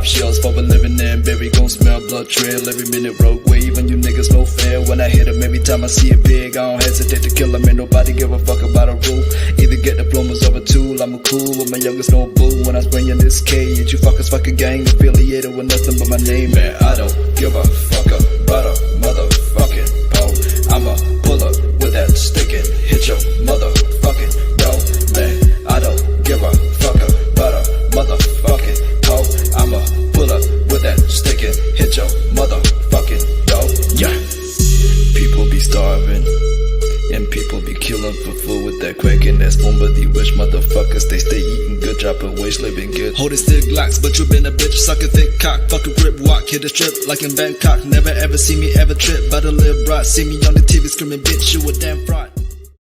shells for a living and berry gon' smell blood trail every minute rogue wave and you niggas no fair. When I hit 'em every time I see it big, I don't hesitate to kill 'em. Ain't nobody give a fuck about a rule. Either get diplomas or a tool. I'm a cool with my youngest no boo. When I was bringing this cage, you fuckers fucking gang affiliated with nothing but my name. Man, I don't give a fuck about a motherfucking pole. I'ma pull up with that stick and hit your motherfucking door. Man, I don't give a fuck about a motherfucking pole. I'ma pull up with that stick and hit your motherfucking door. Yeah. People be starving and people be killing for food with that crack and that spoon. But the rich motherfuckers, they stay eating good, dropping waste, living good. Holding stick glocks, but you been a bitch, sucking thick cock. Fucking grip walk, hit a strip like in Bangkok. Never ever see me ever trip, but a little brat. See me on the TV screaming, bitch, you a damn fraud.